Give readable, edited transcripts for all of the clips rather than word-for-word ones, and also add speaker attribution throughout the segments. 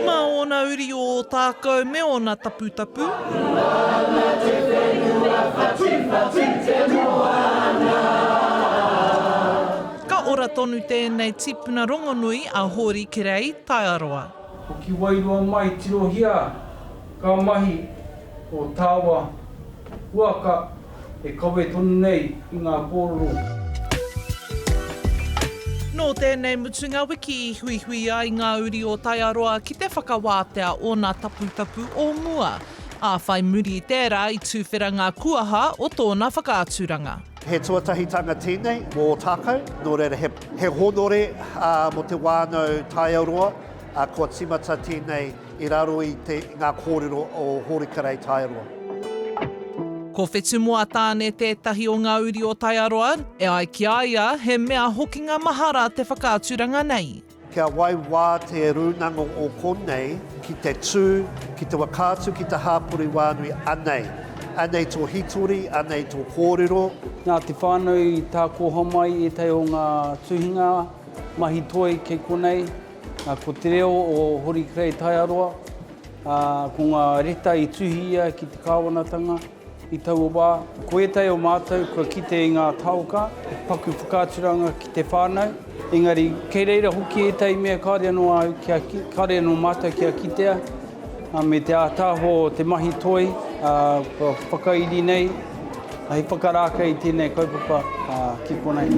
Speaker 1: Ma ona uri o Ōtākou me ona taputapu. Ka ora tonu tēnei tipuna rongonui a Hōri Kerei, Taiaroa.
Speaker 2: Ko ki wairua mai tirohia, ka mahi o tāua huaka e kawe tonu nei i ngā kōrero.
Speaker 1: Nō tēnei mutunga wiki I hui ai ngā uri o Taiaroa ki te whakawātea o ngā taputapu o mua. A whai muri I tērā I tūwhera ngā kuaha o tōna whakaaturanga.
Speaker 3: He tuatahitanga tēnei o Ōtākou, nō reira he honore mo te wānau Taiaroa, kua timata tēnei I raro I ngā kōrero o Hōri Kerei Taiaroa.
Speaker 1: Ko whetu mua tāne tētahi o ngā uri o Taiaroa, e ai ki aia he mea hokinga mahara te whakaaturanga nei.
Speaker 3: Kia waiwā te runanga o konei ki te tū, ki te wakātu, ki te hāpuri wānui anei. Anei tō hitori, anei tō kōrero.
Speaker 2: Nā te whānau I tā kohomai ētahi o ngā tuhinga, mahi toi kei konei, ko te reo o Hōri Kerei Taiaroa, ko ngā reta I tuhia ki te kāwanatanga, I tau o wā. Ko ētahi o mātou kua kite I ngā taonga, paku whakaaturanga ki te whānau. Engari, kei reira hoki ētahi mea kāre anō mātou kia kitea, me te ātāho te mahi toi, kua whakairi nei, hei whakarāka I tēnei kaupapa ki konei.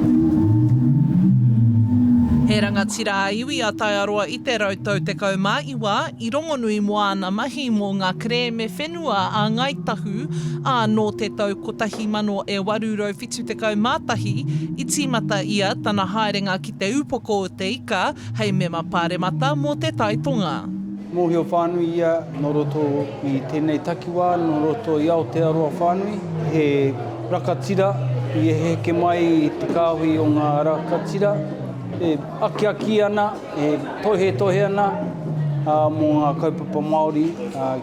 Speaker 1: He rangatira iwi a Taiaroa I te rautau te kaumā iwa, I rongonui moana mahi mō ngā kreme whenua a Ngāi Tahu, a nō te tau kotahi mano e warurau whitu te kaumātahi, I tīmata ia tana haerenga ki te upoko o te ika, hei mema pāremata mō te taitonga.
Speaker 2: Mōhi o whānui ia, no roto I tēnei takiwā, no roto I Aotearoa whānui, he rakatira, I heke mai I te kāhui o ngā rakatira, e aki ana, e tohe ana mō ngā kaupapa Māori,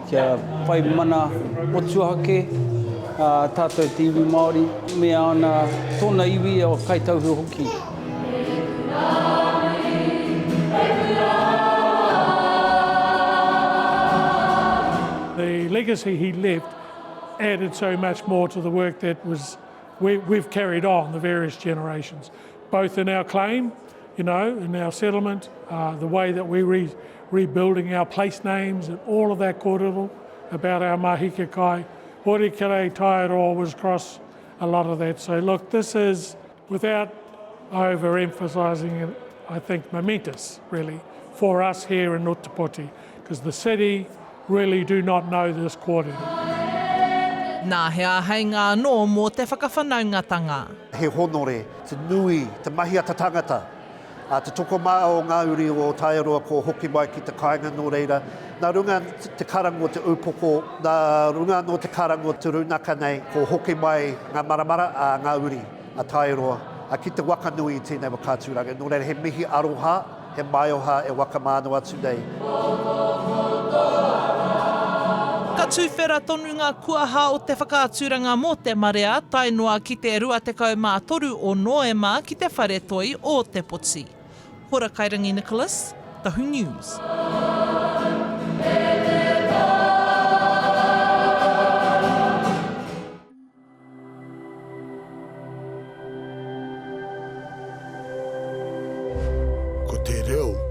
Speaker 2: kia whai mana motuhake, tātou te iwi Māori, mea ana tōna iwi o Ngāi Tahu hoki.
Speaker 4: The legacy he left added so much more to the work that we've carried on the various generations, both in our claim, in our settlement, the way that we're rebuilding our place names and all of that kōrero about our mahike kai. Hōri Kerei Taiaroa was across a lot of that. So look, this is, without overemphasising it, I think momentous, really, for us here in Ōtākou, because the city really do not know this kōrero.
Speaker 1: Nā he āheinga anō mō te whakawhanaungatanga.
Speaker 3: He honore, te nui, te mahi a te tangata. Te toko maa o ngā uri o Taiaroa ko hoki mai ki te kāinga nō reira. Nā runga te karango te upoko, nā runga no te karango te runaka nei ko hoki mai ngā maramara a ngā uri a Taiaroa. Ki te whakanui tēnei whakaaturanga. Nō reira he mihi aroha, he maioha e wakamāno atu nei.
Speaker 1: Ka tūwhera tonu ngā kuaha o te whakaaturanga mō te marea, tainoa ki te 23 o Noema ki te wharetoi o te poti. Hora Kairangi Nicholas, Tahu News.
Speaker 5: Ko te reo.